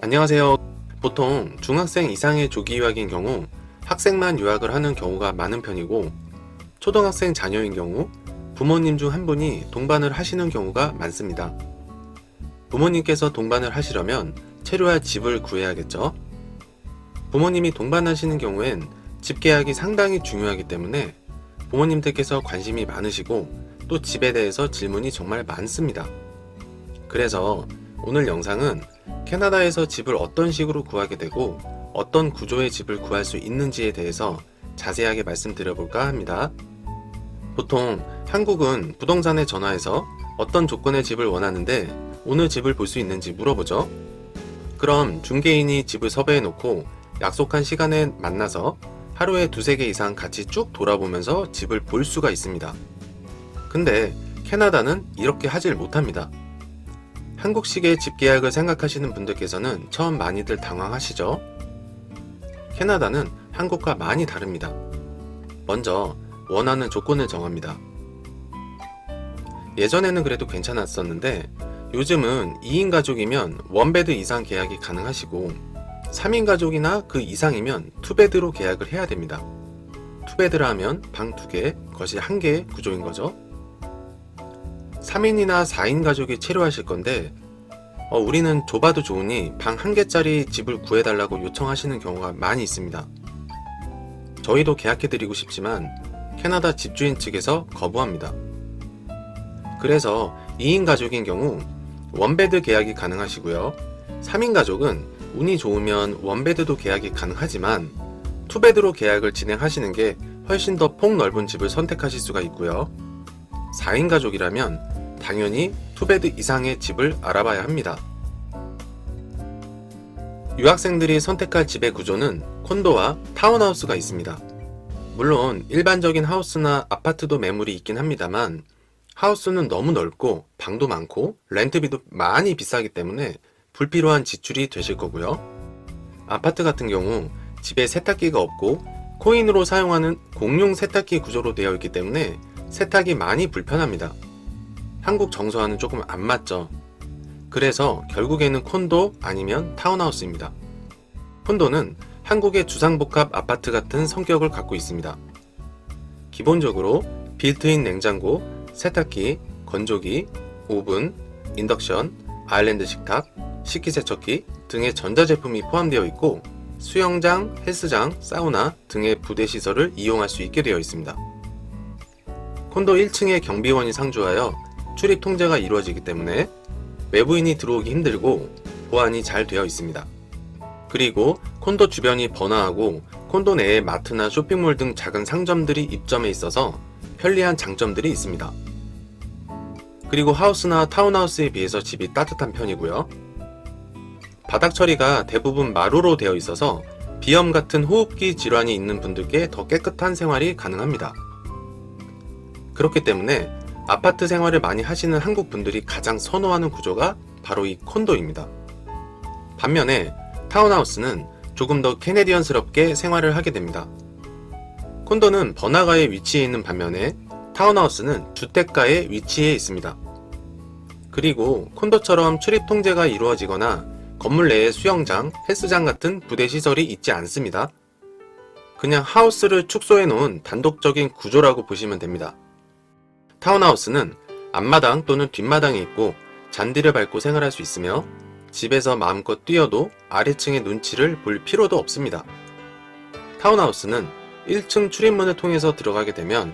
안녕하세요. 보통 중학생 이상의 조기 유학인 경우 학생만 유학을 하는 경우가 많은 편이고, 초등학생 자녀인 경우 부모님 중 한 분이 동반을 하시는 경우가 많습니다. 부모님께서 동반을 하시려면 체류할 집을 구해야겠죠. 부모님이 동반하시는 경우엔 집 계약이 상당히 중요하기 때문에 부모님들께서 관심이 많으시고 또 집에 대해서 질문이 정말 많습니다. 그래서 오늘 영상은 캐나다에서 집을 어떤 식으로 구하게 되고 어떤 구조의 집을 구할 수 있는지에 대해서 자세하게 말씀드려볼까 합니다. 보통 한국은 부동산에 전화해서 어떤 조건의 집을 원하는데 오늘 집을 볼 수 있는지 물어보죠. 그럼 중개인이 집을 섭외해 놓고 약속한 시간에 만나서 하루에 두세 개 이상 같이 쭉 돌아보면서 집을 볼 수가 있습니다. 근데 캐나다는 이렇게 하질 못합니다. 한국식의 집 계약을 생각하시는 분들께서는 처음 많이들 당황하시죠? 캐나다는 한국과 많이 다릅니다. 먼저 원하는 조건을 정합니다. 예전에는 그래도 괜찮았었는데 요즘은 2인 가족이면 원베드 이상 계약이 가능하시고 3인 가족이나 그 이상이면 투베드로 계약을 해야 됩니다. 투베드라 하면 방 2개, 거실 1개의 구조인 거죠. 3인이나 4인 가족이 체류하실 건데 우리는 좁아도 좋으니 방 1개짜리 집을 구해달라고 요청하시는 경우가 많이 있습니다. 저희도 계약해드리고 싶지만 캐나다 집주인 측에서 거부합니다. 그래서 2인 가족인 경우 원베드 계약이 가능하시고요. 3인 가족은 운이 좋으면 원베드도 계약이 가능하지만 투베드로 계약을 진행하시는 게 훨씬 더 폭넓은 집을 선택하실 수가 있고요. 4인 가족이라면 당연히 투베드 이상의 집을 알아봐야 합니다. 유학생들이 선택할 집의 구조는 콘도와 타운하우스가 있습니다. 물론 일반적인 하우스나 아파트도 매물이 있긴 합니다만 하우스는 너무 넓고 방도 많고 렌트비도 많이 비싸기 때문에 불필요한 지출이 되실 거고요. 아파트 같은 경우 집에 세탁기가 없고 코인으로 사용하는 공용 세탁기 구조로 되어 있기 때문에 세탁이 많이 불편합니다. 한국 정서와는 조금 안 맞죠. 그래서 결국에는 콘도 아니면 타운하우스입니다. 콘도는 한국의 주상복합 아파트 같은 성격을 갖고 있습니다. 기본적으로 빌트인 냉장고, 세탁기, 건조기, 오븐, 인덕션, 아일랜드 식탁, 식기세척기 등의 전자제품이 포함되어 있고 수영장, 헬스장, 사우나 등의 부대시설을 이용할 수 있게 되어 있습니다. 콘도 1층에 경비원이 상주하여 출입 통제가 이루어지기 때문에 외부인이 들어오기 힘들고 보안이 잘 되어 있습니다. 그리고 콘도 주변이 번화하고 콘도 내에 마트나 쇼핑몰 등 작은 상점들이 입점해 있어서 편리한 장점들이 있습니다. 그리고 하우스나 타운하우스에 비해서 집이 따뜻한 편이고요. 바닥 처리가 대부분 마루로 되어 있어서 비염 같은 호흡기 질환이 있는 분들께 더 깨끗한 생활이 가능합니다. 그렇기 때문에 아파트 생활을 많이 하시는 한국 분들이 가장 선호하는 구조가 바로 이 콘도입니다. 반면에 타운하우스는 조금 더 캐네디언스럽게 생활을 하게 됩니다. 콘도는 번화가에 위치해 있는 반면에 타운하우스는 주택가에 위치해 있습니다. 그리고 콘도처럼 출입 통제가 이루어지거나 건물 내에 수영장, 헬스장 같은 부대시설이 있지 않습니다. 그냥 하우스를 축소해 놓은 단독적인 구조라고 보시면 됩니다. 타운하우스는 앞마당 또는 뒷마당이 있고 잔디를 밟고 생활할 수 있으며 집에서 마음껏 뛰어도 아래층의 눈치를 볼 필요도 없습니다. 타운하우스는 1층 출입문을 통해서 들어가게 되면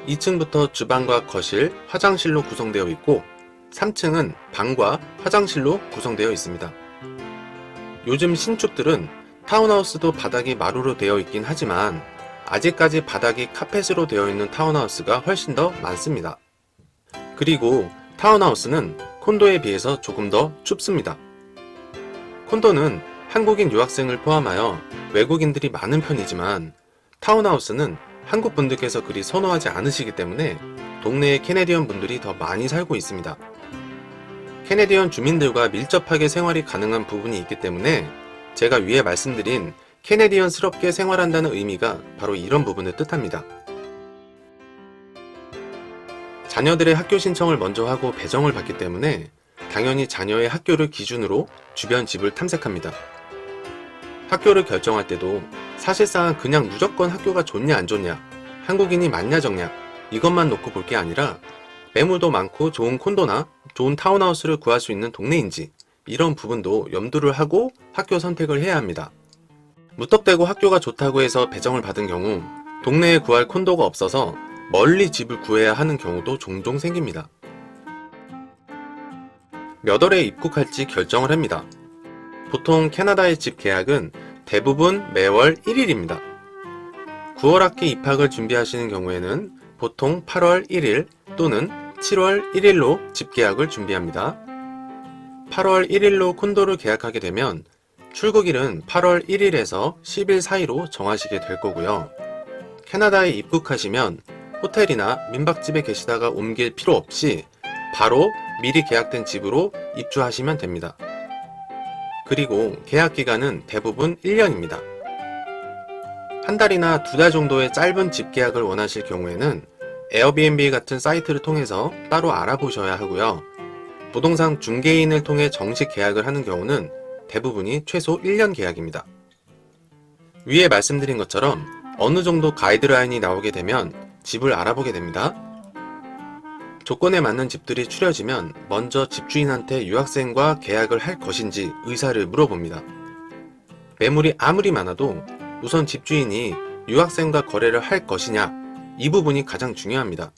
2층부터 주방과 거실, 화장실로 구성되어 있고 3층은 방과 화장실로 구성되어 있습니다. 요즘 신축들은 타운하우스도 바닥이 마루로 되어 있긴 하지만 아직까지 바닥이 카펫으로 되어 있는 타운하우스가 훨씬 더 많습니다. 그리고 타운하우스는 콘도에 비해서 조금 더 춥습니다. 콘도는 한국인 유학생을 포함하여 외국인들이 많은 편이지만 타운하우스는 한국 분들께서 그리 선호하지 않으시기 때문에 동네에 캐네디언 분들이 더 많이 살고 있습니다. 캐네디언 주민들과 밀접하게 생활이 가능한 부분이 있기 때문에 제가 위에 말씀드린 캐네디언스럽게 생활한다는 의미가 바로 이런 부분을 뜻합니다. 자녀들의 학교 신청을 먼저 하고 배정을 받기 때문에 당연히 자녀의 학교를 기준으로 주변 집을 탐색합니다. 학교를 결정할 때도 사실상 그냥 무조건 학교가 좋냐 안 좋냐, 한국인이 많냐 적냐 이것만 놓고 볼 게 아니라 매물도 많고 좋은 콘도나 좋은 타운하우스를 구할 수 있는 동네인지 이런 부분도 염두를 하고 학교 선택을 해야 합니다. 무턱대고 학교가 좋다고 해서 배정을 받은 경우 동네에 구할 콘도가 없어서 멀리 집을 구해야 하는 경우도 종종 생깁니다. 몇 월에 입국할지 결정을 합니다. 보통 캐나다의 집 계약은 대부분 매월 1일입니다. 9월 학기 입학을 준비하시는 경우에는 보통 8월 1일 또는 7월 1일로 집 계약을 준비합니다. 8월 1일로 콘도를 계약하게 되면 출국일은 8월 1일에서 10일 사이로 정하시게 될 거고요. 캐나다에 입국하시면 호텔이나 민박집에 계시다가 옮길 필요 없이 바로 미리 계약된 집으로 입주하시면 됩니다. 그리고 계약 기간은 대부분 1년입니다. 한 달이나 2달 정도의 짧은 집 계약을 원하실 경우에는 에어비앤비 같은 사이트를 통해서 따로 알아보셔야 하고요. 부동산 중개인을 통해 정식 계약을 하는 경우는 대부분이 최소 1년 계약입니다. 위에 말씀드린 것처럼 어느 정도 가이드라인이 나오게 되면 집을 알아보게 됩니다. 조건에 맞는 집들이 추려지면 먼저 집주인한테 유학생과 계약을 할 것인지 의사를 물어봅니다. 매물이 아무리 많아도 우선 집주인이 유학생과 거래를 할 것이냐, 이 부분이 가장 중요합니다.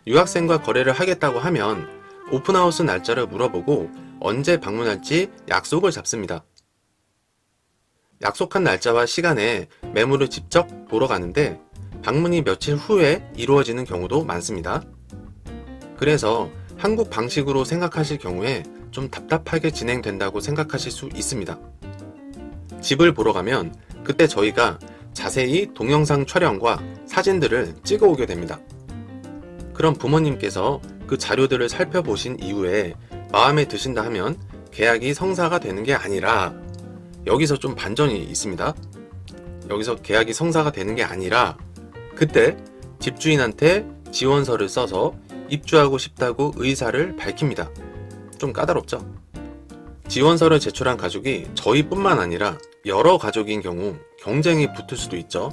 유학생과 거래를 하겠다고 하면 오픈하우스 날짜를 물어보고 언제 방문할지 약속을 잡습니다. 약속한 날짜와 시간에 매물을 직접 보러 가는데 방문이 며칠 후에 이루어지는 경우도 많습니다. 그래서 한국 방식으로 생각하실 경우에 좀 답답하게 진행된다고 생각하실 수 있습니다. 집을 보러 가면 그때 저희가 자세히 동영상 촬영과 사진들을 찍어 오게 됩니다. 그럼 부모님께서 그 자료들을 살펴보신 이후에 마음에 드신다 하면 계약이 성사가 되는 게 아니라, 여기서 좀 반전이 있습니다. 여기서 계약이 성사가 되는 게 아니라 그때 집주인한테 지원서를 써서 입주하고 싶다고 의사를 밝힙니다. 좀 까다롭죠? 지원서를 제출한 가족이 저희뿐만 아니라 여러 가족인 경우 경쟁이 붙을 수도 있죠.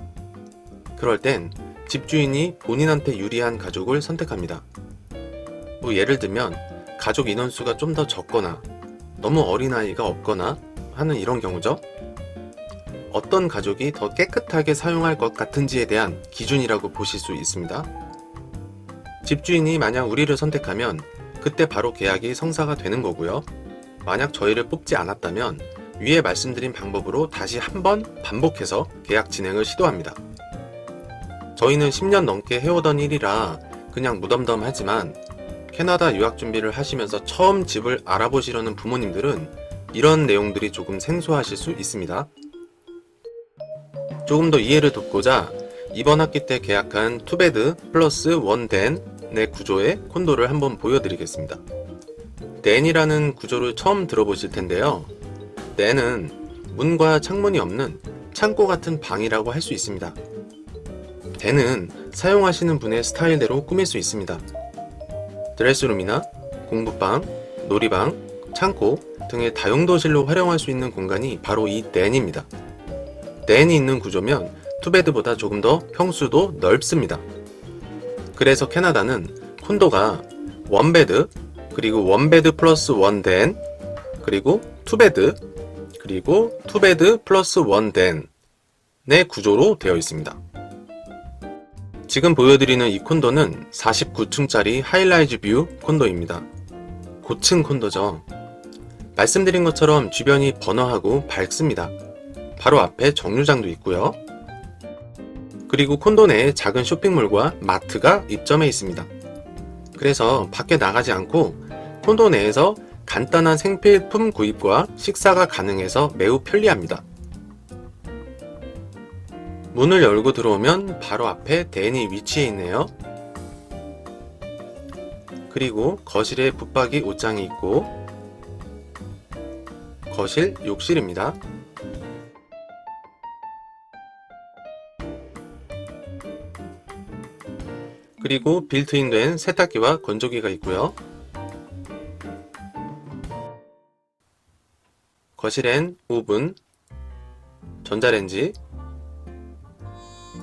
그럴 땐 집주인이 본인한테 유리한 가족을 선택합니다. 뭐 예를 들면 가족 인원수가 좀 더 적거나 너무 어린아이가 없거나 하는 이런 경우죠. 어떤 가족이 더 깨끗하게 사용할 것 같은지에 대한 기준이라고 보실 수 있습니다. 집주인이 만약 우리를 선택하면 그때 바로 계약이 성사가 되는 거고요. 만약 저희를 뽑지 않았다면 위에 말씀드린 방법으로 다시 한번 반복해서 계약 진행을 시도합니다. 저희는 10년 넘게 해오던 일이라 그냥 무덤덤하지만 캐나다 유학 준비를 하시면서 처음 집을 알아보시려는 부모님들은 이런 내용들이 조금 생소하실 수 있습니다. 조금 더 이해를 돕고자 이번 학기 때 계약한 2베드 플러스 1댄의 구조의 콘도를 한번 보여드리겠습니다. 댄이라는 구조를 처음 들어보실 텐데요. 댄은 문과 창문이 없는 창고 같은 방이라고 할 수 있습니다. 댄은 사용하시는 분의 스타일대로 꾸밀 수 있습니다. 드레스룸이나 공부방, 놀이방, 창고 등의 다용도실로 활용할 수 있는 공간이 바로 이 댄입니다. 댄이 있는 구조면 투베드보다 조금 더 평수도 넓습니다. 그래서 캐나다는 콘도가 원베드, 그리고 원베드 플러스 원댄, 그리고 투베드, 그리고 투베드 플러스 원댄의 구조로 되어 있습니다. 지금 보여드리는 이 콘도는 49층짜리 하이라이즈 뷰 콘도입니다. 고층 콘도죠. 말씀드린 것처럼 주변이 번화하고 밝습니다. 바로 앞에 정류장도 있고요. 그리고 콘도 내에 작은 쇼핑몰과 마트가 입점해 있습니다. 그래서 밖에 나가지 않고 콘도 내에서 간단한 생필품 구입과 식사가 가능해서 매우 편리합니다. 문을 열고 들어오면 바로 앞에 댄이 위치해 있네요. 그리고 거실에 붙박이 옷장이 있고 거실, 욕실입니다. 그리고 빌트인된 세탁기와 건조기가 있고요. 거실엔 오븐, 전자레인지,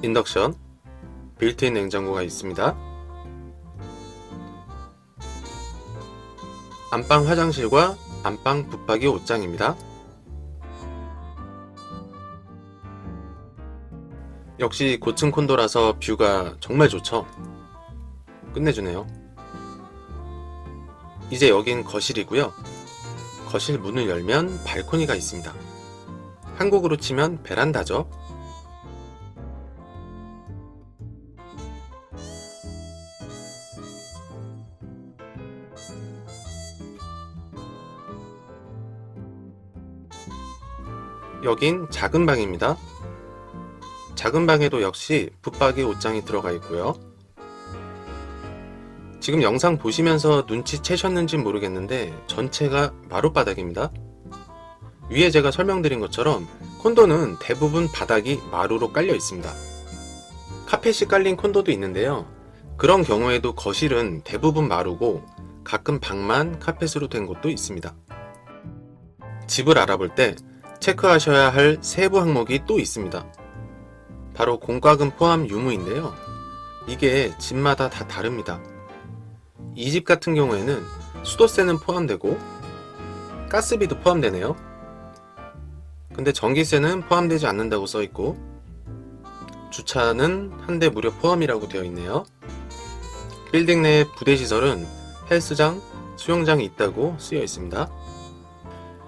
인덕션, 빌트인 냉장고가 있습니다. 안방 화장실과 안방 붙박이 옷장입니다. 역시 고층 콘도라서 뷰가 정말 좋죠. 끝내주네요. 이제 여긴 거실이고요. 거실 문을 열면 발코니가 있습니다. 한국으로 치면 베란다죠. 여긴 작은 방입니다. 작은 방에도 역시 붙박이 옷장이 들어가 있고요. 지금 영상 보시면서 눈치채셨는지 모르겠는데 전체가 마룻바닥입니다. 위에 제가 설명드린 것처럼 콘도는 대부분 바닥이 마루로 깔려 있습니다. 카펫이 깔린 콘도도 있는데요. 그런 경우에도 거실은 대부분 마루고 가끔 방만 카펫으로 된 곳도 있습니다. 집을 알아볼 때 체크하셔야 할 세부 항목이 또 있습니다. 바로 공과금 포함 유무인데요. 이게 집마다 다 다릅니다. 이 집 같은 경우에는 수도세는 포함되고 가스비도 포함되네요. 근데 전기세는 포함되지 않는다고 써있고 주차는 한 대 무료 포함이라고 되어 있네요. 빌딩 내 부대시설은 헬스장, 수영장이 있다고 쓰여 있습니다.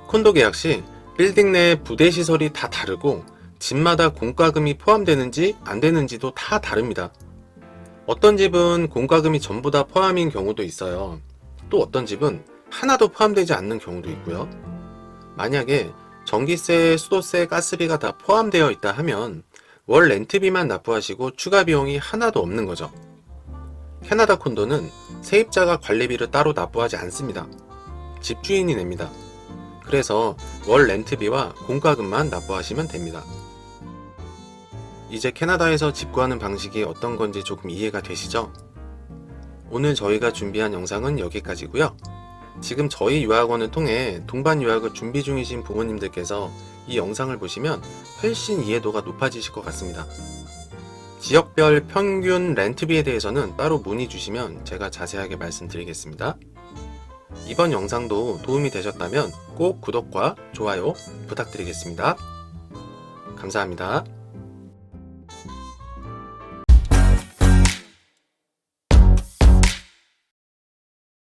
콘도 계약 시 빌딩 내 부대시설이 다 다르고 집마다 공과금이 포함되는지 안 되는지도 다 다릅니다. 어떤 집은 공과금이 전부 다 포함인 경우도 있어요. 또 어떤 집은 하나도 포함되지 않는 경우도 있고요. 만약에 전기세, 수도세, 가스비가 다 포함되어 있다 하면 월 렌트비만 납부하시고 추가 비용이 하나도 없는 거죠. 캐나다 콘도는 세입자가 관리비를 따로 납부하지 않습니다. 집주인이 냅니다. 그래서 월 렌트비와 공과금만 납부하시면 됩니다. 이제 캐나다에서 집 구하는 방식이 어떤 건지 조금 이해가 되시죠? 오늘 저희가 준비한 영상은 여기까지고요. 지금 저희 유학원을 통해 동반 유학을 준비 중이신 부모님들께서 이 영상을 보시면 훨씬 이해도가 높아지실 것 같습니다. 지역별 평균 렌트비에 대해서는 따로 문의 주시면 제가 자세하게 말씀드리겠습니다. 이번 영상도 도움이 되셨다면 꼭 구독과 좋아요 부탁드리겠습니다. 감사합니다.